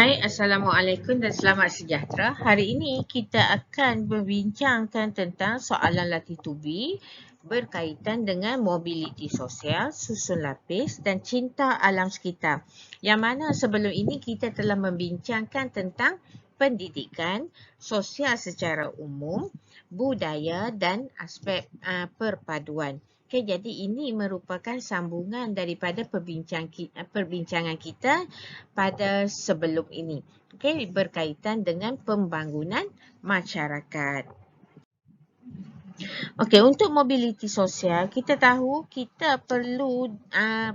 Hai, Assalamualaikum dan selamat sejahtera. Hari ini kita akan membincangkan tentang soalan latih tubi berkaitan dengan mobiliti sosial, susun lapis dan cinta alam sekitar. Yang mana sebelum ini kita telah membincangkan tentang pendidikan, sosial secara umum, budaya dan aspek perpaduan. Okay, jadi ini merupakan sambungan daripada perbincangan kita pada sebelum ini. Okay, berkaitan dengan pembangunan masyarakat. Okey, untuk mobiliti sosial, kita tahu kita perlu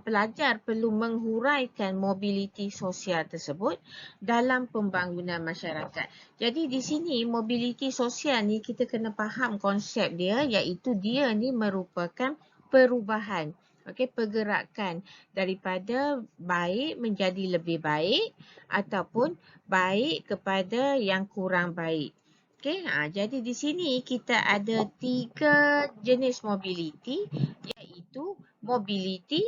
pelajar perlu menghuraikan mobiliti sosial tersebut dalam pembangunan masyarakat. Jadi di sini mobiliti sosial ni kita kena faham konsep dia, iaitu dia ni merupakan perubahan. Okey, pergerakan daripada baik menjadi lebih baik ataupun baik kepada yang kurang baik. Okey, jadi di sini kita ada 3 jenis mobiliti, iaitu mobiliti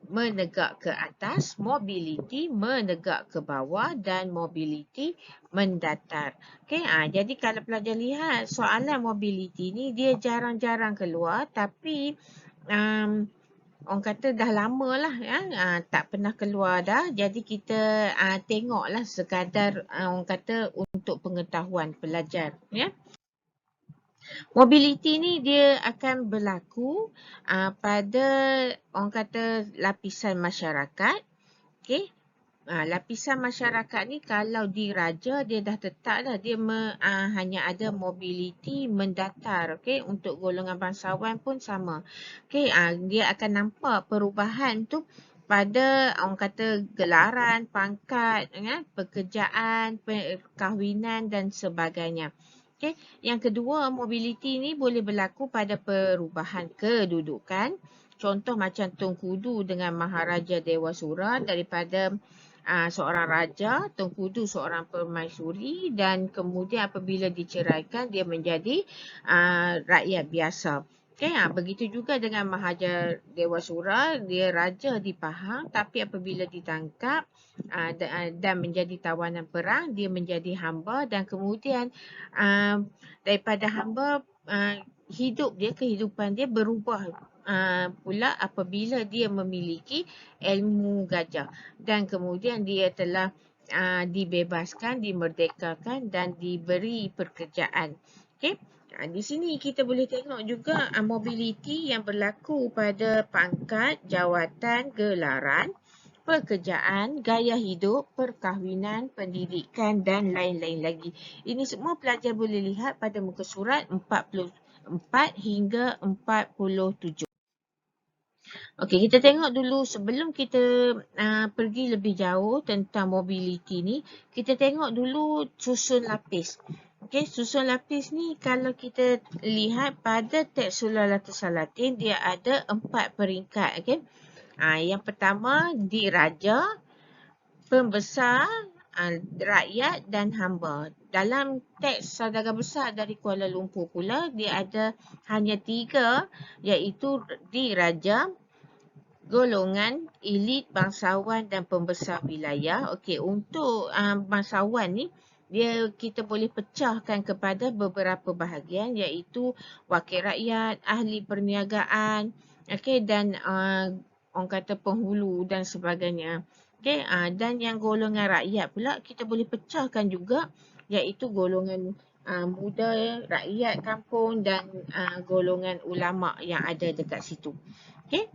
menegak ke atas, mobiliti menegak ke bawah dan mobiliti mendatar. Okey, jadi kalau pelajar lihat soalan mobiliti ni dia jarang-jarang keluar, tapi orang kata dah lama lah ya, tak pernah keluar dah. Jadi kita tengoklah sekadar orang kata untuk pengetahuan pelajar ya. Mobiliti ni dia akan berlaku pada orang kata lapisan masyarakat. Okey. Lapisan masyarakat ni kalau diraja dia dah tetap dah dia hanya ada mobiliti mendatar. Okey, untuk golongan bangsawan pun sama. Okey, dia akan nampak perubahan tu pada orang kata gelaran, pangkat, pekerjaan, perkahwinan dan sebagainya. Okey, yang kedua mobiliti ni boleh berlaku pada perubahan kedudukan. Contoh macam Tengkudu dengan Maharaja Dewasura daripada seorang raja, Tengkudu seorang permaisuri dan kemudian apabila diceraikan dia menjadi rakyat biasa. Okay, begitu juga dengan Maharaja Dewasura, dia raja di Pahang tapi apabila ditangkap dan menjadi tawanan perang, dia menjadi hamba dan kemudian daripada hamba kehidupan dia berubah pula apabila dia memiliki ilmu gajah dan kemudian dia telah dibebaskan, dimerdekakan dan diberi pekerjaan. Okey. Di sini kita boleh tengok juga mobiliti yang berlaku pada pangkat, jawatan, gelaran, pekerjaan, gaya hidup, perkahwinan, pendidikan dan lain-lain lagi. Ini semua pelajar boleh lihat pada muka surat 44 hingga 47. Okey, kita tengok dulu sebelum kita pergi lebih jauh tentang mobiliti ni, kita tengok dulu susun lapis. Okey, susun lapis ni kalau kita lihat pada teks Sulalatus Salatin dia ada 4 peringkat. Okey. Yang pertama diraja, pembesar, rakyat dan hamba. Dalam teks Saudagar Besar dari Kuala Lumpur pula dia ada hanya 3, iaitu diraja, golongan, elit, bangsawan dan pembesar wilayah. Okey, untuk bangsawan ni kita boleh pecahkan kepada beberapa bahagian iaitu wakil rakyat, ahli perniagaan, okey dan orang kata penghulu dan sebagainya. Okey, dan yang golongan rakyat pula kita boleh pecahkan juga iaitu golongan muda, rakyat kampung dan golongan ulama yang ada dekat situ. Okey.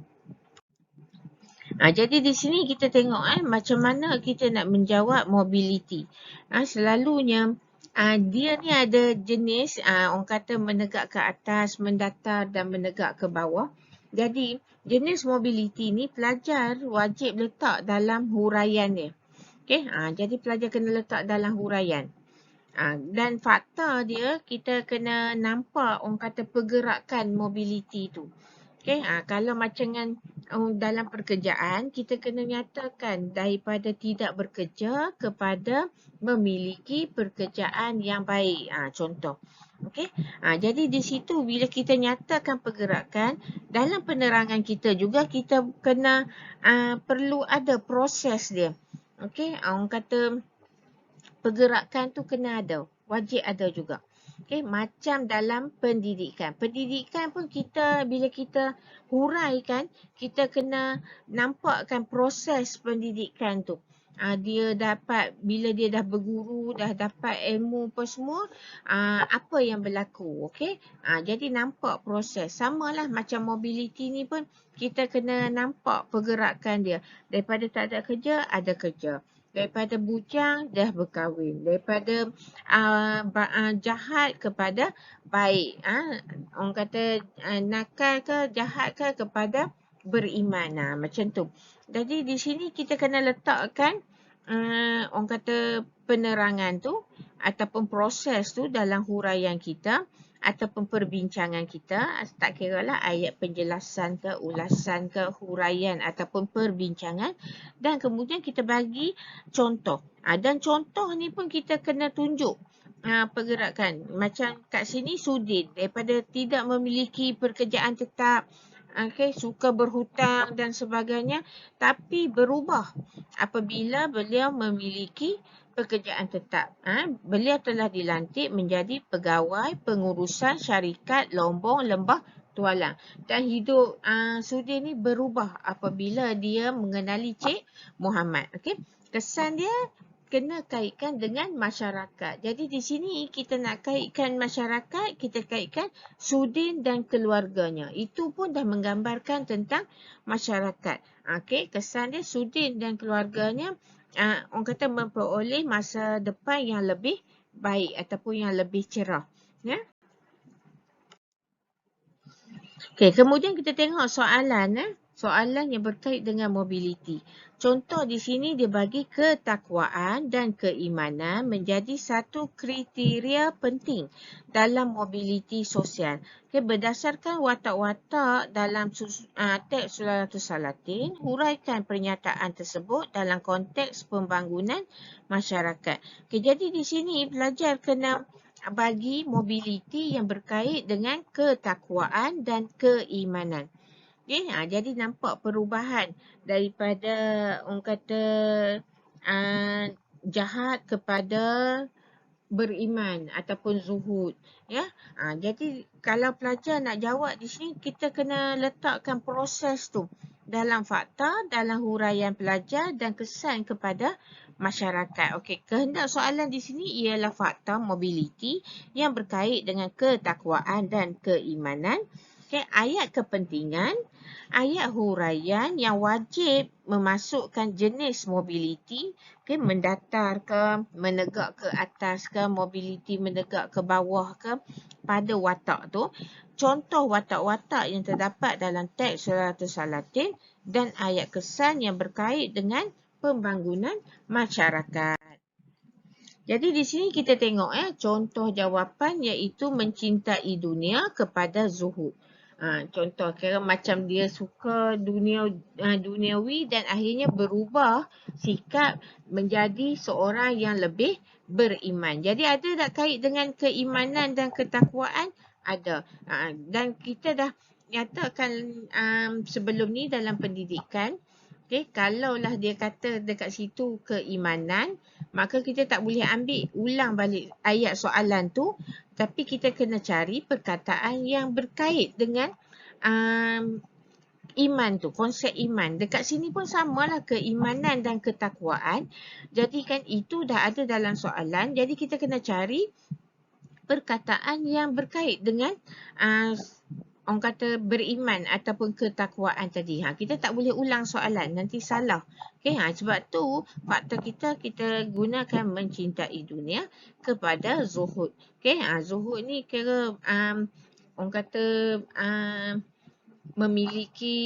Jadi di sini kita tengok macam mana kita nak menjawab mobiliti. Selalunya dia ni ada jenis orang kata menegak ke atas, mendatar dan menegak ke bawah. Jadi jenis mobiliti ni pelajar wajib letak dalam huraian dia. Okey, jadi pelajar kena letak dalam huraian. Dan fakta dia kita kena nampak orang kata pergerakan mobiliti tu. Okey, kalau macam dalam pekerjaan kita kena nyatakan daripada tidak bekerja kepada memiliki pekerjaan yang baik. Contoh. Okey. Jadi di situ bila kita nyatakan pergerakan dalam penerangan kita juga kita kena perlu ada proses dia. Okey, orang kata pergerakan tu kena ada. Wajib ada juga. Okay, macam dalam pendidikan. Pendidikan pun kita, bila kita huraikan, kita kena nampakkan proses pendidikan tu. Dia dapat, bila dia dah berguru, dah dapat ilmu apa semua, apa yang berlaku. Okay? Jadi nampak proses. Samalah macam mobility ni pun, kita kena nampak pergerakan dia. Daripada tak ada kerja, ada kerja. Daripada bujang, dah berkahwin. Daripada jahat kepada baik. Orang kata nakal ke jahat ke kepada beriman. Macam tu. Jadi di sini kita kena letakkan orang kata penerangan tu ataupun proses tu dalam huraian kita ataupun perbincangan kita, tak kira lah ayat penjelasan ke, ulasan ke, huraian ataupun perbincangan, dan kemudian kita bagi contoh. Dan contoh ni pun kita kena tunjuk pergerakan. Macam kat sini Sudin, daripada tidak memiliki pekerjaan tetap, suka berhutang dan sebagainya, tapi berubah apabila beliau memiliki pekerjaan tetap. Beliau telah dilantik menjadi pegawai pengurusan syarikat Lombong Lembah Tualang. Dan hidup Sudin ni berubah apabila dia mengenali Cik Muhammad. Kesan dia kena kaitkan dengan masyarakat. Jadi di sini kita nak kaitkan masyarakat, kita kaitkan Sudin dan keluarganya. Itu pun dah menggambarkan tentang masyarakat. Kesan dia Sudin dan keluarganya orang kata memperoleh masa depan yang lebih baik ataupun yang lebih cerah. Ya. Kemudian kita tengok soalan. Soalan yang berkait dengan mobility. Contoh di sini dia bagi ketakwaan dan keimanan menjadi satu kriteria penting dalam mobility sosial. Berdasarkan watak-watak dalam teks Sulalatul Salatin, huraikan pernyataan tersebut dalam konteks pembangunan masyarakat. Jadi di sini pelajar kena bagi mobility yang berkait dengan ketakwaan dan keimanan. Jadi nampak perubahan daripada orang kata jahat kepada beriman ataupun zuhud. Jadi kalau pelajar nak jawab di sini, kita kena letakkan proses tu dalam fakta, dalam huraian pelajar dan kesan kepada masyarakat. Kehendak soalan di sini ialah fakta mobility yang berkait dengan ketakwaan dan keimanan. Ayat kepentingan, ayat huraian yang wajib memasukkan jenis mobility, mendatar ke, menegak ke atas ke, mobility menegak ke bawah ke, pada watak tu. Contoh watak-watak yang terdapat dalam teks Sulalatul Salatin dan ayat kesan yang berkait dengan pembangunan masyarakat. Jadi di sini kita tengok contoh jawapan iaitu mencintai dunia kepada zuhud. Contoh kira macam dia suka duniawi dan akhirnya berubah sikap menjadi seorang yang lebih beriman. Jadi ada tak kait dengan keimanan dan ketakwaan? Ada. Dan kita dah nyatakan sebelum ni dalam pendidikan, kalaulah dia kata dekat situ keimanan, maka kita tak boleh ambil ulang balik ayat soalan tu, tapi kita kena cari perkataan yang berkait dengan iman tu, konsep iman. Dekat sini pun samalah, keimanan dan ketakwaan. Jadi kan itu dah ada dalam soalan, jadi kita kena cari perkataan yang berkait dengan orang kata beriman ataupun ketakwaan tadi. Kita tak boleh ulang soalan, nanti salah. Sebab tu fakta kita gunakan mencintai dunia kepada zuhud. Zuhud ni kira orang kata memiliki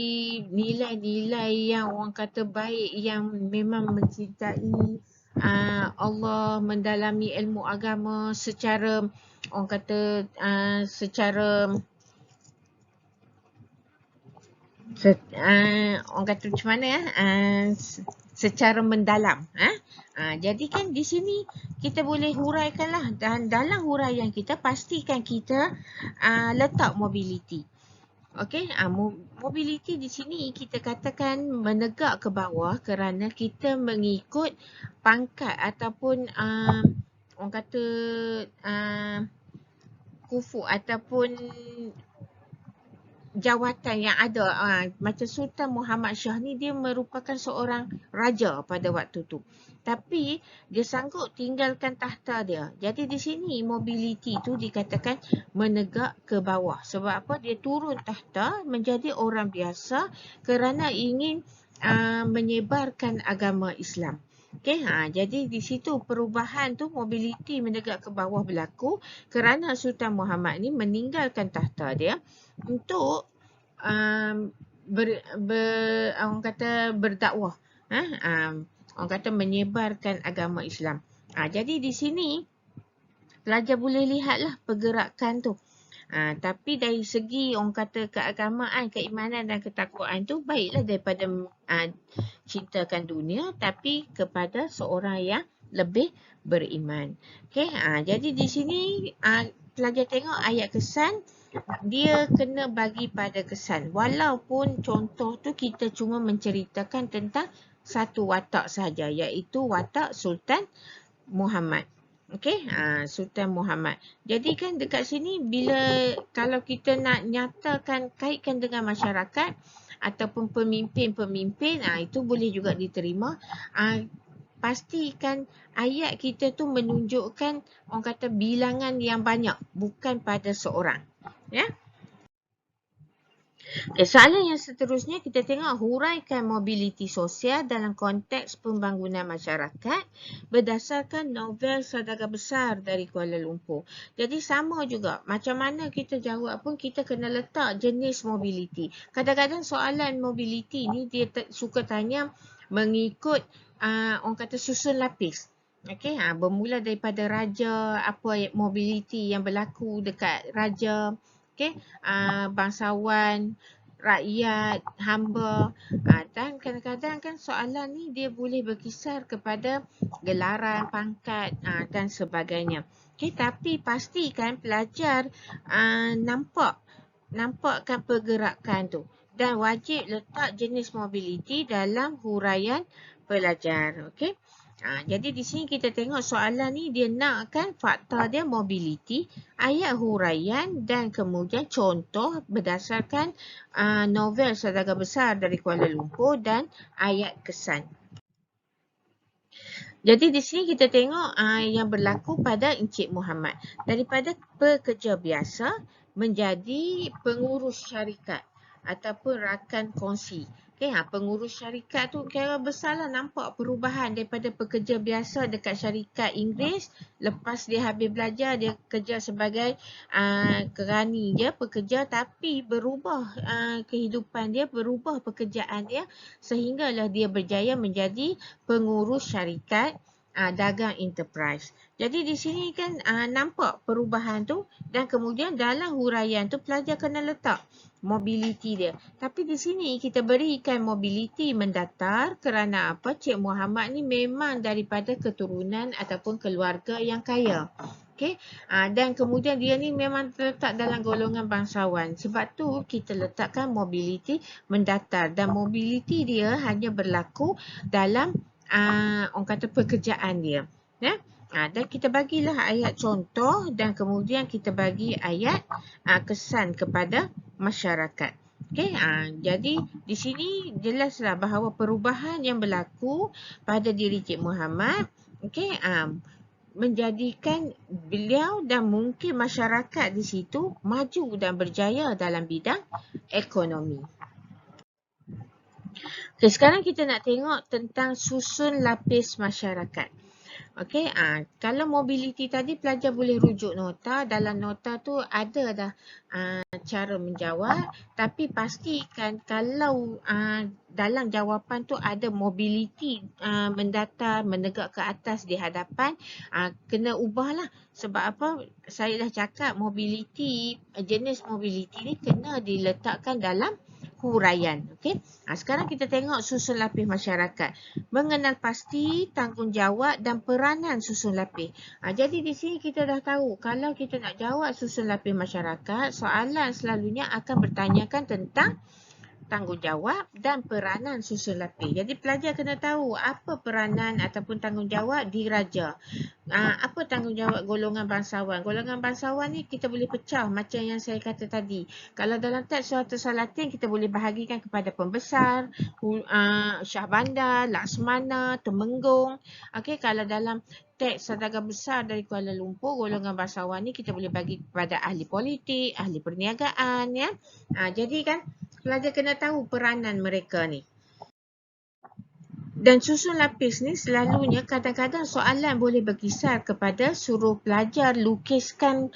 nilai-nilai yang orang kata baik, yang memang mencintai Allah, mendalami ilmu agama secara orang kata orang kata macam mana secara mendalam. Jadi kan di sini kita boleh huraikanlah, dan dalam huraian kita pastikan kita letak mobility. Okey, mobility di sini kita katakan menegak ke bawah kerana kita mengikut pangkat ataupun orang kata kufu ataupun jawatan yang ada. Macam Sultan Muhammad Shah ni dia merupakan seorang raja pada waktu tu. Tapi dia sanggup tinggalkan tahta dia. Jadi di sini mobility tu dikatakan menegak ke bawah. Sebab apa? Dia turun tahta menjadi orang biasa kerana ingin menyebarkan agama Islam. Okey, jadi di situ perubahan tu mobility menegak ke bawah berlaku kerana Sultan Muhammad ni meninggalkan tahta dia untuk orang kata berdakwah, orang kata menyebarkan agama Islam. Jadi di sini pelajar boleh lihatlah pergerakan tu. Tapi dari segi orang kata keagamaan, keimanan dan ketakwaan tu baiklah daripada cintakan dunia tapi kepada seorang yang lebih beriman. Okey, jadi di sini pelajar tengok ayat kesan dia kena bagi pada kesan. Walaupun contoh tu kita cuma menceritakan tentang satu watak sahaja iaitu watak Sultan Muhammad. Okey, Sultan Muhammad. Jadi kan dekat sini bila kalau kita nak nyatakan kaitkan dengan masyarakat ataupun pemimpin-pemimpin, itu boleh juga diterima. Pastikan ayat kita tu menunjukkan orang kata bilangan yang banyak, bukan pada seorang. Ya. Okay, soalan yang seterusnya kita tengok huraikan mobiliti sosial dalam konteks pembangunan masyarakat berdasarkan novel Saudagar Besar dari Kuala Lumpur. Jadi sama juga, macam mana kita jawab pun kita kena letak jenis mobiliti. Kadang-kadang soalan mobiliti ni dia suka tanya mengikut orang kata susun lapis. Okey, bermula daripada raja, apa mobiliti yang berlaku dekat raja, okey, bangsawan, rakyat, hamba, dan kadang-kadang kan soalan ni dia boleh berkisar kepada gelaran, pangkat dan sebagainya. Okey, tapi pastikan pelajar nampakkan pergerakan tu dan wajib letak jenis mobiliti dalam huraian pelajar. Okey. Jadi di sini kita tengok soalan ni dia nakkan fakta dia mobiliti, ayat huraian dan kemudian contoh berdasarkan novel Saudagar Besar dari Kuala Lumpur dan ayat kesan. Jadi di sini kita tengok yang berlaku pada Encik Muhammad. Daripada pekerja biasa menjadi pengurus syarikat ataupun rakan kongsi. Okay, pengurus syarikat tu kira besarlah nampak perubahan daripada pekerja biasa dekat syarikat Inggeris. Lepas dia habis belajar, dia kerja sebagai kerani je, pekerja, tapi berubah kehidupan dia, berubah pekerjaan dia sehinggalah dia berjaya menjadi pengurus syarikat dagang enterprise. Jadi di sini kan nampak perubahan tu dan kemudian dalam huraian tu pelajar kena letak mobiliti dia. Tapi di sini kita berikan mobiliti mendatar kerana apa? Cik Muhammad ni memang daripada keturunan ataupun keluarga yang kaya. Okey, dan kemudian dia ni memang terletak dalam golongan bangsawan. Sebab tu kita letakkan mobiliti mendatar dan mobiliti dia hanya berlaku dalam orang kata pekerjaan dia. Ya? Dan kita bagilah ayat contoh dan kemudian kita bagi ayat kesan kepada masyarakat. Okey, jadi di sini jelaslah bahawa perubahan yang berlaku pada diri Cik Muhammad, okey, menjadikan beliau dan mungkin masyarakat di situ maju dan berjaya dalam bidang ekonomi. Okay, sekarang kita nak tengok tentang susun lapis masyarakat. Okey, kalau mobiliti tadi pelajar boleh rujuk nota. Dalam nota tu ada dah cara menjawab. Tapi pastikan kalau dalam jawapan tu ada mobiliti mendatar, menegak ke atas di hadapan, kena ubahlah. Sebab apa? Saya dah cakap mobiliti, jenis mobiliti ni kena diletakkan dalam huraian. Okey. Sekarang kita tengok susun lapis masyarakat. Mengenal pasti tanggungjawab dan peranan susun lapis. Jadi di sini kita dah tahu kalau kita nak jawab susun lapis masyarakat, soalan selalunya akan bertanyakan tentang tanggungjawab dan peranan susun lapis. Jadi pelajar kena tahu apa peranan ataupun tanggungjawab diraja. Apa tanggungjawab golongan bangsawan? Golongan bangsawan ni kita boleh pecah macam yang saya kata tadi. Kalau dalam teks Suharto Salatin kita boleh bahagikan kepada pembesar, Syah Bandar, Laksmana, Temenggung. Okey, kalau dalam teks Saudagar Besar dari Kuala Lumpur, golongan bangsawan ni kita boleh bagi kepada ahli politik, ahli perniagaan, ya. Jadi kan pelajar kena tahu peranan mereka ni. Dan susun lapis ni selalunya kadang-kadang soalan boleh berkisar kepada suruh pelajar lukiskan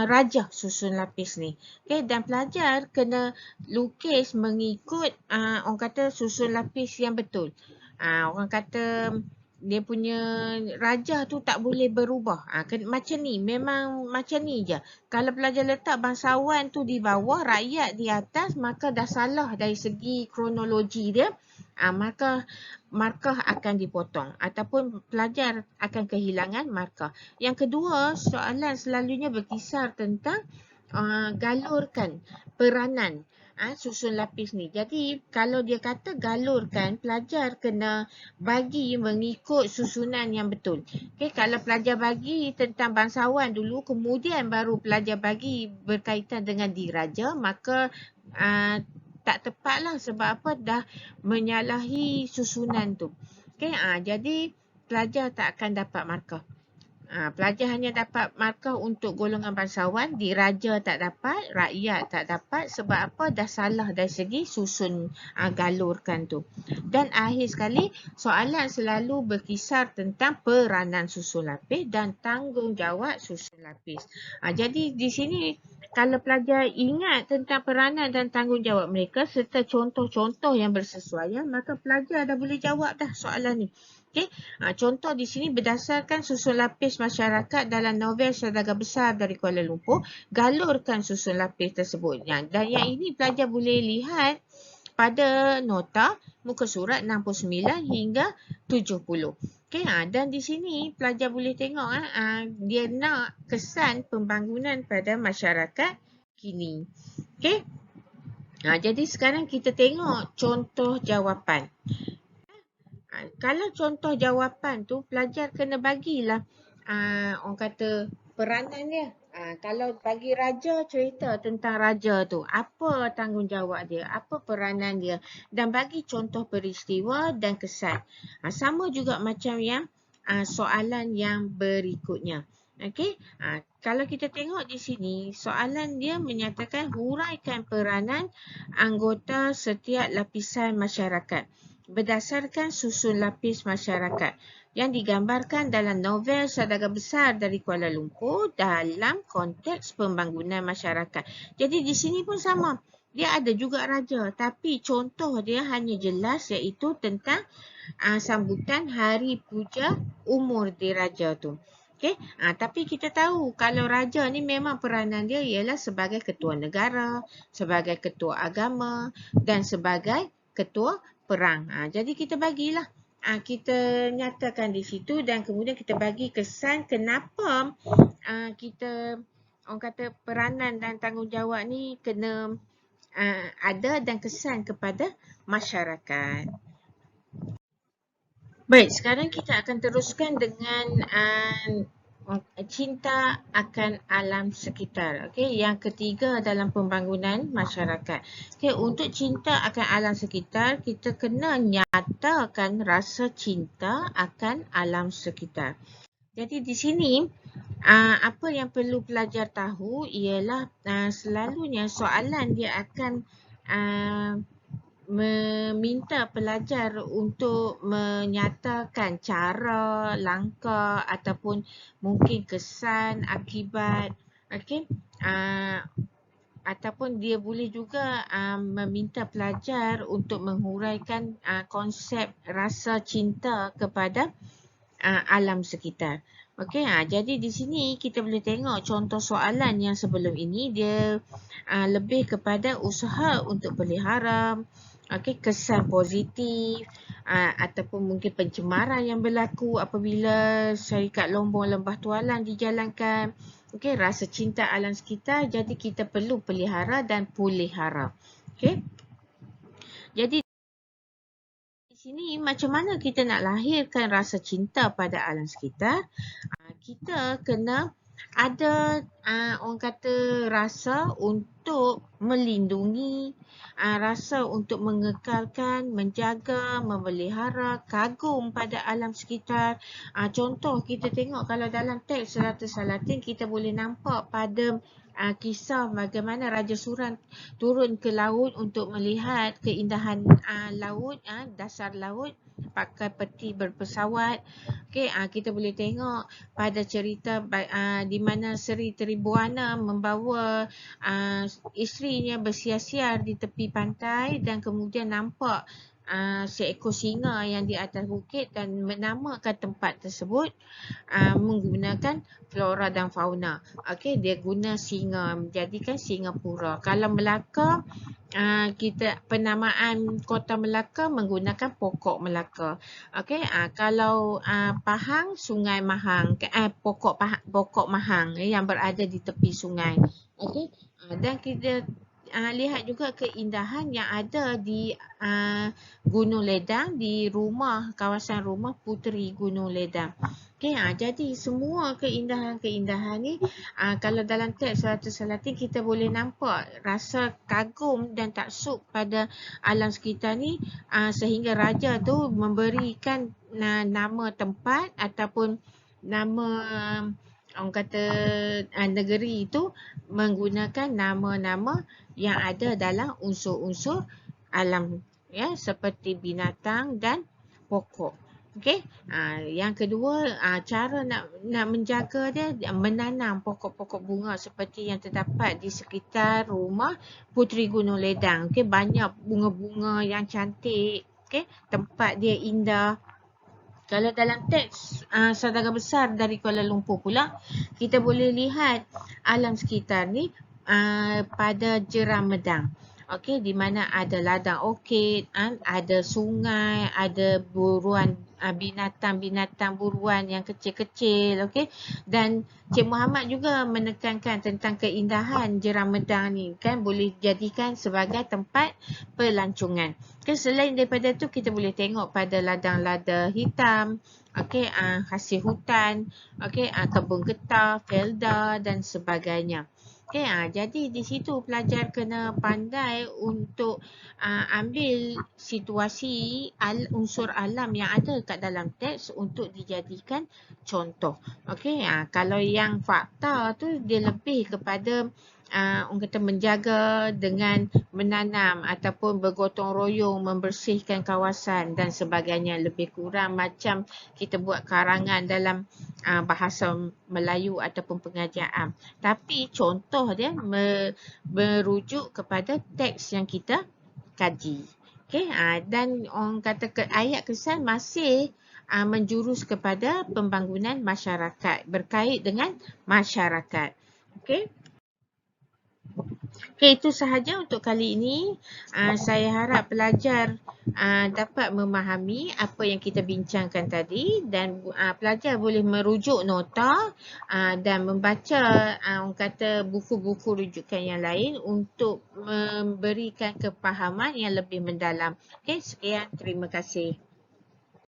raja susun lapis ni. Okay, dan pelajar kena lukis mengikut orang kata susun lapis yang betul. Orang kata dia punya raja tu tak boleh berubah. Macam ni, memang macam ni je. Kalau pelajar letak bangsawan tu di bawah, rakyat di atas, maka dah salah dari segi kronologi dia. Maka markah akan dipotong ataupun pelajar akan kehilangan markah. Yang kedua, soalan selalunya berkisar tentang galurkan peranan susun lapis ni. Jadi kalau dia kata galurkan, pelajar kena bagi mengikut susunan yang betul. Okay, kalau pelajar bagi tentang bangsawan dulu, kemudian baru pelajar bagi berkaitan dengan diraja, maka tak tepatlah sebab apa dah menyalahi susunan tu. Okay, jadi pelajar tak akan dapat markah. Pelajar hanya dapat markah untuk golongan bangsawan, diraja tak dapat, rakyat tak dapat sebab apa dah salah dari segi susun galurkan tu. Dan akhir sekali, soalan selalu berkisar tentang peranan susun lapis dan tanggungjawab susun lapis. Jadi di sini kalau pelajar ingat tentang peranan dan tanggungjawab mereka serta contoh-contoh yang bersesuaian, maka pelajar dah boleh jawab dah soalan ni. Okay. Contoh di sini berdasarkan susun lapis masyarakat dalam novel Saudagar Besar dari Kuala Lumpur, galurkan susun lapis tersebut. Dan yang ini pelajar boleh lihat pada nota muka surat 69 hingga 70. Okay, dan di sini pelajar boleh tengok dia nak kesan pembangunan pada masyarakat kini. Okay. Jadi sekarang kita tengok contoh jawapan. Kalau contoh jawapan tu pelajar kena bagilah orang kata peranan dia. Kalau bagi raja, cerita tentang raja tu, apa tanggungjawab dia, apa peranan dia, dan bagi contoh peristiwa dan kesan. Sama juga macam yang soalan yang berikutnya. Okey, kalau kita tengok di sini, soalan dia menyatakan huraikan peranan anggota setiap lapisan masyarakat berdasarkan susun lapis masyarakat yang digambarkan dalam novel Saudagar Besar dari Kuala Lumpur dalam konteks pembangunan masyarakat. Jadi di sini pun sama. Dia ada juga raja, tapi contoh dia hanya jelas iaitu tentang sambutan hari puja umur diraja tu. Okay? Tapi kita tahu kalau raja ni memang peranan dia ialah sebagai ketua negara, sebagai ketua agama dan sebagai ketua perang. Jadi kita bagilah. Kita nyatakan di situ dan kemudian kita bagi kesan kenapa kita orang kata peranan dan tanggungjawab ni kena ada dan kesan kepada masyarakat. Baik, sekarang kita akan teruskan dengan cinta akan alam sekitar. Okey, yang ketiga dalam pembangunan masyarakat. Okey, untuk cinta akan alam sekitar, kita kena nyatakan rasa cinta akan alam sekitar. Jadi di sini apa yang perlu pelajar tahu ialah selalunya soalan dia akan meminta pelajar untuk menyatakan cara, langkah ataupun mungkin kesan, akibat, okey, ataupun dia boleh juga meminta pelajar untuk menghuraikan konsep rasa cinta kepada alam sekitar. Okey, jadi di sini kita boleh tengok contoh soalan yang sebelum ini dia lebih kepada usaha untuk pelihara, okey, kesan positif ataupun mungkin pencemaran yang berlaku apabila syarikat Lombong Lembah Tualang dijalankan. Okey, rasa cinta alam sekitar, jadi kita perlu pelihara dan pulihara. Okey. Jadi di sini macam mana kita nak lahirkan rasa cinta pada alam sekitar? Kita kena ada orang kata rasa untuk melindungi, rasa untuk mengekalkan, menjaga, memelihara, kagum pada alam sekitar. Contoh kita tengok kalau dalam teks Selata Salatin kita boleh nampak pada kisah bagaimana Raja Suran turun ke laut untuk melihat keindahan laut, dasar laut, pakai peti berpesawat. Okey, kita boleh tengok pada cerita di mana Seri Tribuana membawa isterinya bersiar-siar di tepi pantai dan kemudian nampak seekor singa yang di atas bukit dan menamakan tempat tersebut menggunakan flora dan fauna. Okey, dia guna singa, menjadikan Singapura. Kalau Melaka, kita penamaan Kota Melaka menggunakan pokok Melaka. Okey, kalau Pahang, Sungai Mahang, pokok Mahang yang berada di tepi sungai. Okey, dan kita lihat juga keindahan yang ada di Gunung Ledang, di kawasan rumah Puteri Gunung Ledang. Okey, jadi semua keindahan-keindahan ni kalau dalam teks Selata Salatin kita boleh nampak rasa kagum dan taksub pada alam sekitar ni sehingga raja tu memberikan nama tempat ataupun nama orang kata negeri itu menggunakan nama-nama yang ada dalam unsur-unsur alam, ya, seperti binatang dan pokok. Okey, yang kedua cara nak menjaga dia menanam pokok-pokok bunga seperti yang terdapat di sekitar rumah Puteri Gunung Ledang. Okey, banyak bunga-bunga yang cantik. Okey, tempat dia indah. Kalau dalam teks Saudara Besar dari Kuala Lumpur pula, kita boleh lihat alam sekitar ni pada Jeram Medang. Okey, di mana ada ladang orkid, ada sungai, ada buruan binatang-binatang buruan yang kecil-kecil, okey. Dan Cik Muhammad juga menekankan tentang keindahan Jeram Medang ni, kan boleh jadikan sebagai tempat pelancongan. Kan selain daripada tu kita boleh tengok pada ladang-lada hitam, okey, hasil hutan, okey, kebun getah, felda dan sebagainya. Okey, jadi di situ pelajar kena pandai untuk ambil situasi unsur alam yang ada kat dalam teks untuk dijadikan contoh. Okey, kalau yang fakta tu dia lebih kepada orang kata menjaga dengan menanam ataupun bergotong royong membersihkan kawasan dan sebagainya, lebih kurang macam kita buat karangan dalam bahasa Melayu ataupun pengajian. Tapi contoh dia merujuk kepada teks yang kita kaji. Okey, dan orang kata ayat kesan masih menjurus kepada pembangunan masyarakat, berkait dengan masyarakat. Okey. Okey, itu sahaja untuk kali ini. Saya harap pelajar dapat memahami apa yang kita bincangkan tadi dan pelajar boleh merujuk nota dan membaca orang kata buku-buku rujukan yang lain untuk memberikan kepahaman yang lebih mendalam. Okey, sekian. Terima kasih.